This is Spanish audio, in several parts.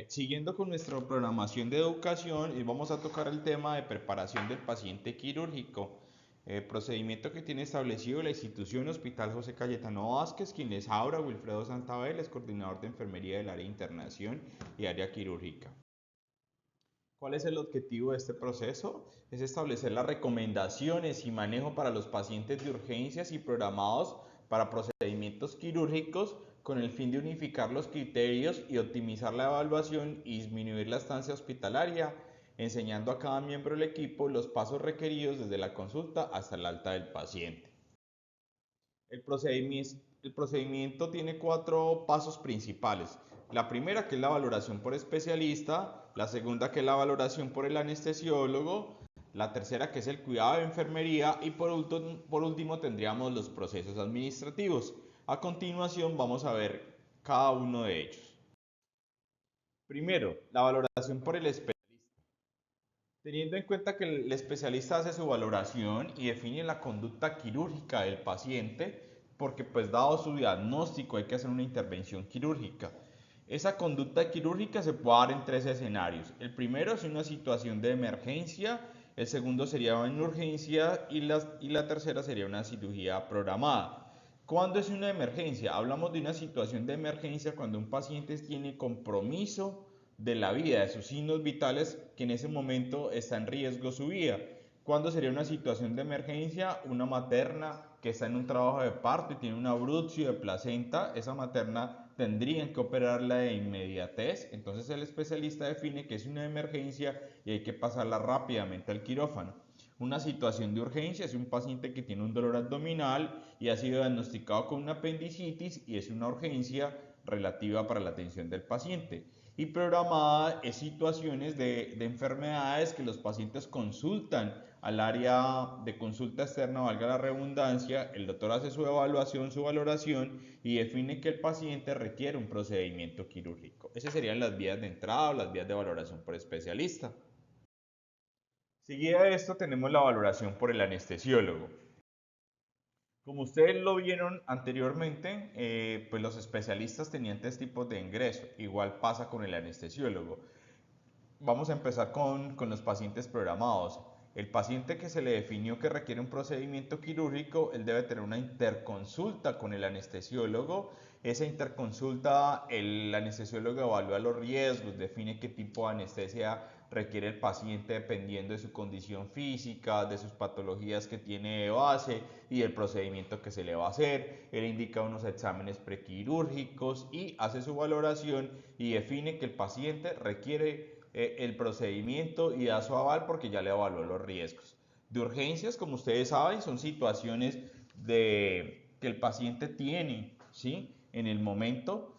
Siguiendo con nuestra programación de educación, vamos a tocar el tema de preparación del paciente quirúrgico, procedimiento que tiene establecido la institución Hospital José Cayetano Vázquez, quien les habla, Wilfredo Santabel, es coordinador de enfermería del área de internación y área quirúrgica. ¿Cuál es el objetivo de este proceso? Es establecer las recomendaciones y manejo para los pacientes de urgencias y programados para procedimientos quirúrgicos con el fin de unificar los criterios y optimizar la evaluación y disminuir la estancia hospitalaria, enseñando a cada miembro del equipo los pasos requeridos desde la consulta hasta el alta del paciente. El procedimiento tiene cuatro pasos principales. La primera, que es la valoración por especialista, la segunda, que es la valoración por el anestesiólogo, la tercera, que es el cuidado de enfermería, y por último tendríamos los procesos administrativos. A continuación vamos a ver cada uno de ellos. Primero, la valoración por el especialista. Teniendo en cuenta que el especialista hace su valoración y define la conducta quirúrgica del paciente, porque pues dado su diagnóstico hay que hacer una intervención quirúrgica. Esa conducta quirúrgica se puede dar en tres escenarios. El primero es una situación de emergencia, el segundo sería una urgencia y la tercera sería una cirugía programada. ¿Cuándo es una emergencia? Hablamos de una situación de emergencia cuando un paciente tiene compromiso de la vida, de sus signos vitales, que en ese momento está en riesgo su vida. ¿Cuándo sería una situación de emergencia? Una materna que está en un trabajo de parto y tiene un abrupcio de placenta, esa materna tendrían que operarla de inmediatez, entonces el especialista define que es una emergencia y hay que pasarla rápidamente al quirófano. Una situación de urgencia es un paciente que tiene un dolor abdominal y ha sido diagnosticado con una apendicitis y es una urgencia relativa para la atención del paciente. Y programada es situaciones de enfermedades que los pacientes consultan al área de consulta externa, valga la redundancia, el doctor hace su evaluación, su valoración y define que el paciente requiere un procedimiento quirúrgico. Esas serían las vías de entrada o las vías de valoración por especialista. Seguida de esto tenemos la valoración por el anestesiólogo. Como ustedes lo vieron anteriormente, pues los especialistas tenían tres tipos de ingreso. Igual pasa con el anestesiólogo. Vamos a empezar con los pacientes programados. El paciente que se le definió que requiere un procedimiento quirúrgico, él debe tener una interconsulta con el anestesiólogo. Esa interconsulta, el anestesiólogo evalúa los riesgos, define qué tipo de anestesia requiere el paciente dependiendo de su condición física, de sus patologías que tiene de base y del procedimiento que se le va a hacer. Él indica unos exámenes prequirúrgicos y hace su valoración y define que el paciente requiere el procedimiento y da su aval porque ya le evaluó los riesgos. De urgencias, como ustedes saben, son situaciones que el paciente tiene, ¿sí? En el momento.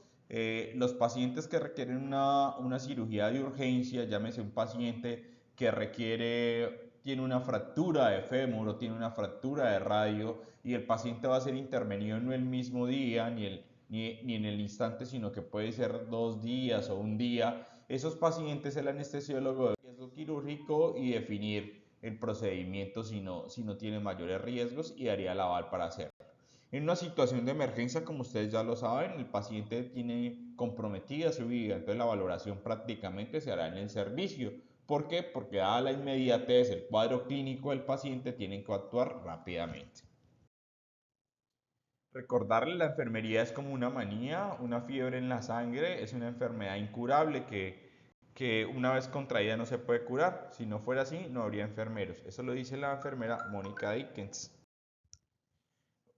Los pacientes que requieren una cirugía de urgencia, llámese un paciente que tiene una fractura de fémur o tiene una fractura de radio y el paciente va a ser intervenido no el mismo día ni en el instante, sino que puede ser 2 días o un día. Esos pacientes, el anestesiólogo debe riesgo quirúrgico y definir el procedimiento si no tiene mayores riesgos y daría el aval para hacerlo. En una situación de emergencia, como ustedes ya lo saben, el paciente tiene comprometida su vida, entonces la valoración prácticamente se hará en el servicio. ¿Por qué? Porque dada la inmediatez, el cuadro clínico del paciente, tienen que actuar rápidamente. Recordarle, la enfermería es como una manía, una fiebre en la sangre, es una enfermedad incurable que una vez contraída no se puede curar. Si no fuera así, no habría enfermeros. Eso lo dice la enfermera Mónica Dickens.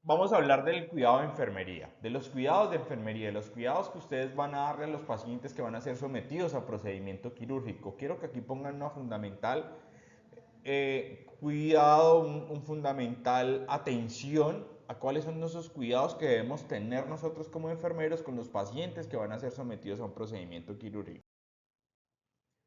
Vamos a hablar del cuidado de enfermería, de los cuidados de enfermería, de los cuidados que ustedes van a darle a los pacientes que van a ser sometidos a procedimiento quirúrgico. Quiero que aquí pongan una fundamental cuidado, un fundamental atención a cuáles son esos cuidados que debemos tener nosotros como enfermeros con los pacientes que van a ser sometidos a un procedimiento quirúrgico.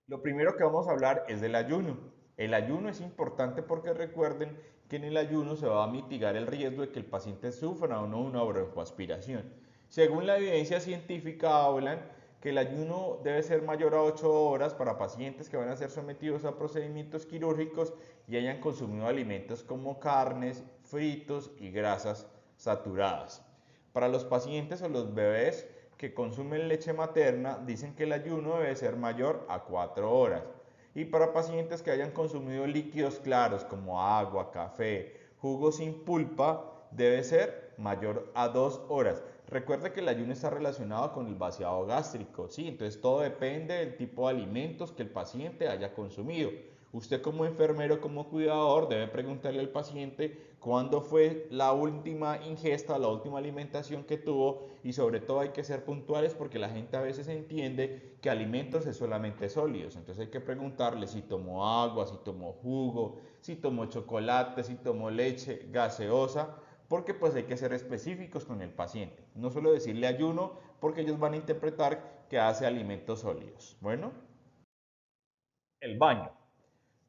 Lo primero que vamos a hablar es del ayuno. El ayuno es importante porque recuerden que en el ayuno se va a mitigar el riesgo de que el paciente sufra o no una broncoaspiración. Según la evidencia científica hablan que el ayuno debe ser mayor a 8 horas para pacientes que van a ser sometidos a procedimientos quirúrgicos y hayan consumido alimentos como carnes, fritos y grasas saturadas. Para los pacientes o los bebés que consumen leche materna dicen que el ayuno debe ser mayor a 4 horas. Y para pacientes que hayan consumido líquidos claros como agua, café, jugo sin pulpa, debe ser mayor a 2 horas. Recuerde que el ayuno está relacionado con el vaciado gástrico, ¿sí? Entonces todo depende del tipo de alimentos que el paciente haya consumido. Usted como enfermero, como cuidador, debe preguntarle al paciente cuándo fue la última ingesta, la última alimentación que tuvo, y sobre todo hay que ser puntuales porque la gente a veces entiende que alimentos es solamente sólidos. Entonces hay que preguntarle si tomó agua, si tomó jugo, si tomó chocolate, si tomó leche gaseosa, porque pues hay que ser específicos con el paciente. No solo decirle ayuno porque ellos van a interpretar que hace alimentos sólidos. Bueno, el baño.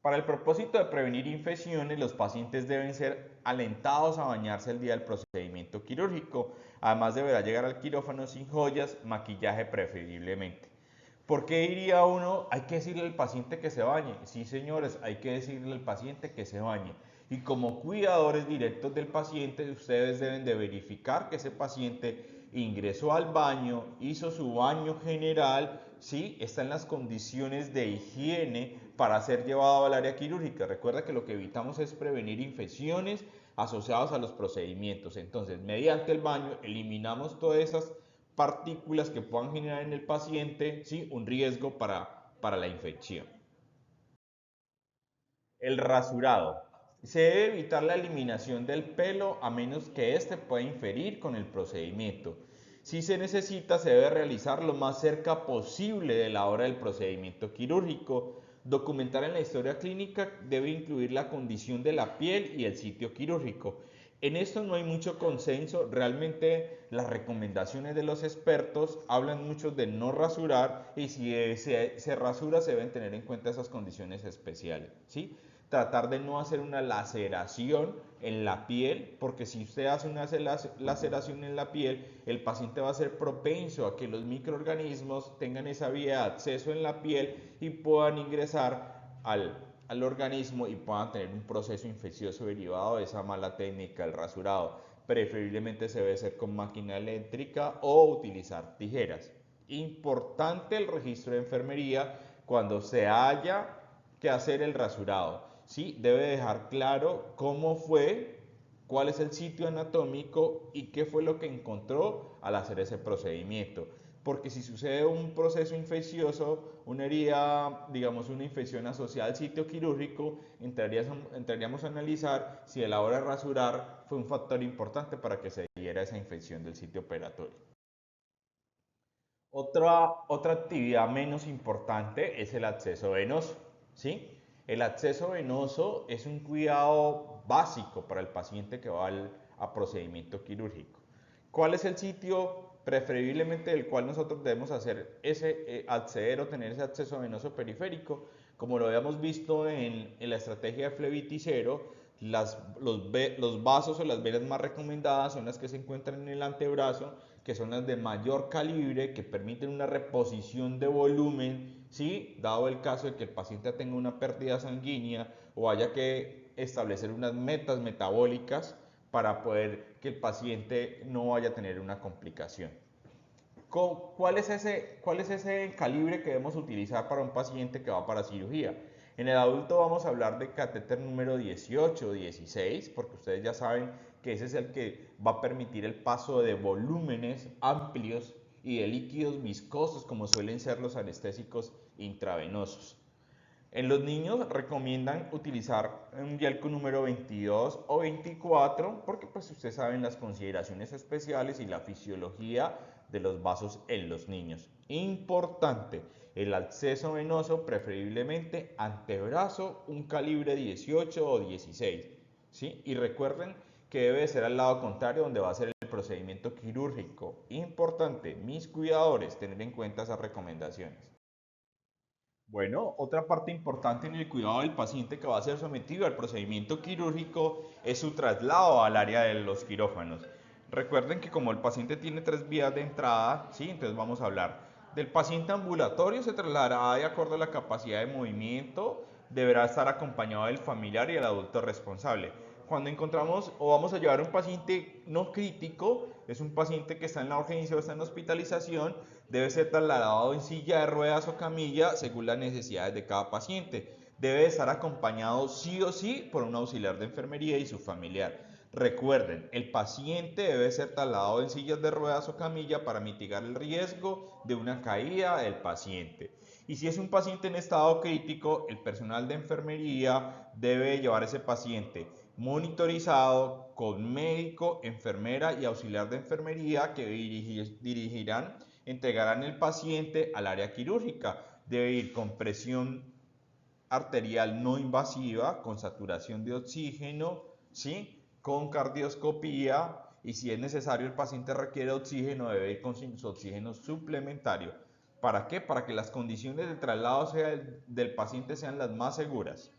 Para el propósito de prevenir infecciones, los pacientes deben ser alentados a bañarse el día del procedimiento quirúrgico. Además, deberá llegar al quirófano sin joyas, maquillaje preferiblemente. ¿Por qué diría uno, hay que decirle al paciente que se bañe? Sí, señores, hay que decirle al paciente que se bañe. Y como cuidadores directos del paciente, ustedes deben de verificar que ese paciente ingresó al baño, hizo su baño general, ¿sí? Está en las condiciones de higiene para ser llevado al área quirúrgica. Recuerda que lo que evitamos es prevenir infecciones asociadas a los procedimientos. Entonces, mediante el baño, eliminamos todas esas partículas que puedan generar en el paciente, ¿sí? Un riesgo para la infección. El rasurado. Se debe evitar la eliminación del pelo a menos que éste pueda inferir con el procedimiento. Si se necesita, se debe realizar lo más cerca posible de la hora del procedimiento quirúrgico. Documentar en la historia clínica debe incluir la condición de la piel y el sitio quirúrgico. En esto no hay mucho consenso, realmente las recomendaciones de los expertos hablan mucho de no rasurar, y si se rasura se deben tener en cuenta esas condiciones especiales, ¿sí? Tratar de no hacer una laceración en la piel, porque si usted hace una laceración en la piel, el paciente va a ser propenso a que los microorganismos tengan esa vía de acceso en la piel y puedan ingresar al organismo y puedan tener un proceso infeccioso derivado de esa mala técnica del rasurado. Preferiblemente se debe hacer con máquina eléctrica o utilizar tijeras. Importante el registro de enfermería cuando se haya que hacer el rasurado. ¿Sí? Debe dejar claro cómo fue, cuál es el sitio anatómico y qué fue lo que encontró al hacer ese procedimiento. Porque si sucede un proceso infeccioso, una herida, digamos una infección asociada al sitio quirúrgico, entraríamos a analizar si a la hora de rasurar fue un factor importante para que se diera esa infección del sitio operatorio. Otra actividad menos importante es el acceso venoso, ¿sí? El acceso venoso es un cuidado básico para el paciente que va a procedimiento quirúrgico. ¿Cuál es el sitio preferiblemente del cual nosotros debemos hacer acceder o tener ese acceso venoso periférico? Como lo habíamos visto en la estrategia de Flebiticero, los vasos o las venas más recomendadas son las que se encuentran en el antebrazo, que son las de mayor calibre, que permiten una reposición de volumen, ¿sí? Dado el caso de que el paciente tenga una pérdida sanguínea o haya que establecer unas metas metabólicas para poder que el paciente no vaya a tener una complicación. ¿Cuál es ese calibre que debemos utilizar para un paciente que va para cirugía? En el adulto vamos a hablar de catéter número 18 o 16, porque ustedes ya saben que ese es el que va a permitir el paso de volúmenes amplios y de líquidos viscosos, como suelen ser los anestésicos intravenosos. En los niños recomiendan utilizar un Yelco número 22 o 24 porque pues ustedes saben las consideraciones especiales y la fisiología de los vasos en los niños. Importante, el acceso venoso preferiblemente antebrazo, un calibre 18 o 16, ¿sí? Y recuerden que debe ser al lado contrario donde va a ser el procedimiento quirúrgico. Importante, mis cuidadores, tener en cuenta esas recomendaciones. Bueno, otra parte importante en el cuidado del paciente que va a ser sometido al procedimiento quirúrgico es su traslado al área de los quirófanos. Recuerden que como el paciente tiene tres vías de entrada, ¿sí? Entonces vamos a hablar del paciente ambulatorio, se trasladará de acuerdo a la capacidad de movimiento, deberá estar acompañado del familiar y el adulto responsable. cuando encontramos o vamos a llevar a un paciente no crítico, es un paciente que está en la urgencia o está en hospitalización, debe ser trasladado en silla de ruedas o camilla según las necesidades de cada paciente. Debe estar acompañado sí o sí por un auxiliar de enfermería y su familiar. Recuerden, el paciente debe ser trasladado en sillas de ruedas o camilla para mitigar el riesgo de una caída del paciente. Y si es un paciente en estado crítico, el personal de enfermería debe llevar a ese paciente monitorizado con médico, enfermera y auxiliar de enfermería que dirigirán, entregarán el paciente al área quirúrgica. Debe ir con presión arterial no invasiva, con saturación de oxígeno, ¿sí? Con cardioscopía, y si es necesario el paciente requiere oxígeno, debe ir con su oxígeno suplementario. ¿Para qué? Para que las condiciones de traslado del paciente sean las más seguras.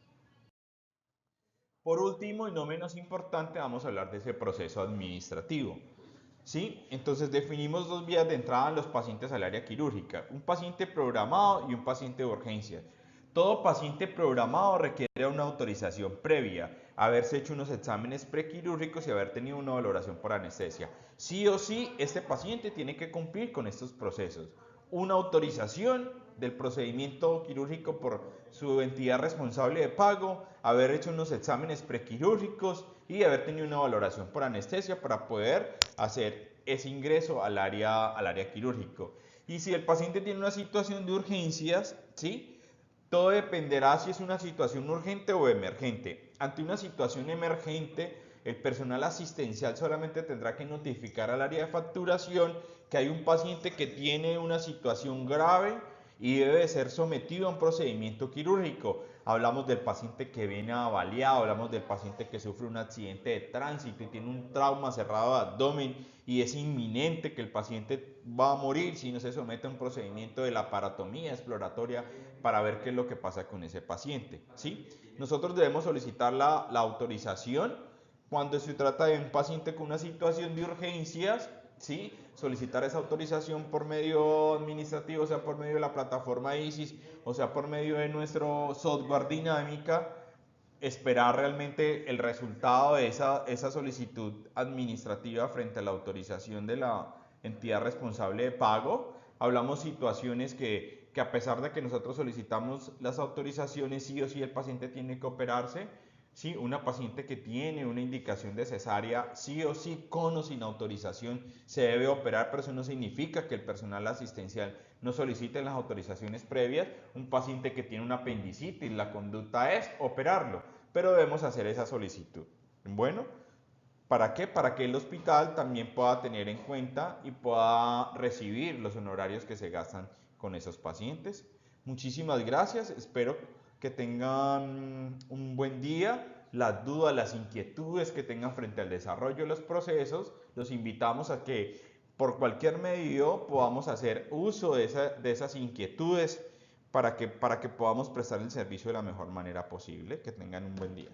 Por último y no menos importante, vamos a hablar de ese proceso administrativo. ¿Sí? Entonces definimos dos vías de entrada en los pacientes al área quirúrgica, un paciente programado y un paciente de urgencia. Todo paciente programado requiere una autorización previa, haberse hecho unos exámenes prequirúrgicos y haber tenido una valoración por anestesia. Sí o sí, este paciente tiene que cumplir con estos procesos. Una autorización del procedimiento quirúrgico por su entidad responsable de pago, haber hecho unos exámenes prequirúrgicos y haber tenido una valoración por anestesia para poder hacer ese ingreso al área quirúrgico. Y si el paciente tiene una situación de urgencias, ¿sí? Todo dependerá si es una situación urgente o emergente. Ante una situación emergente, el personal asistencial solamente tendrá que notificar al área de facturación que hay un paciente que tiene una situación grave y debe ser sometido a un procedimiento quirúrgico. Hablamos del paciente que viene avaliado, hablamos del paciente que sufre un accidente de tránsito y tiene un trauma cerrado de abdomen y es inminente que el paciente va a morir si no se somete a un procedimiento de laparotomía exploratoria para ver qué es lo que pasa con ese paciente, ¿sí? Nosotros debemos solicitar la autorización cuando se trata de un paciente con una situación de urgencias, ¿sí? Solicitar esa autorización por medio administrativo, o sea, por medio de la plataforma ISIS, o sea, por medio de nuestro software dinámica, esperar realmente el resultado de esa solicitud administrativa frente a la autorización de la entidad responsable de pago. Hablamos situaciones que a pesar de que nosotros solicitamos las autorizaciones, sí o sí el paciente tiene que operarse. Sí, una paciente que tiene una indicación de cesárea, sí o sí, con o sin autorización, se debe operar, pero eso no significa que el personal asistencial no solicite las autorizaciones previas. Un paciente que tiene una apendicitis, la conducta es operarlo, pero debemos hacer esa solicitud. Bueno, ¿para qué? Para que el hospital también pueda tener en cuenta y pueda recibir los honorarios que se gastan con esos pacientes. Muchísimas gracias, espero que tengan un buen día. Las dudas, las inquietudes que tengan frente al desarrollo de los procesos, los invitamos a que por cualquier medio podamos hacer uso de esas inquietudes para que podamos prestar el servicio de la mejor manera posible. Que tengan un buen día.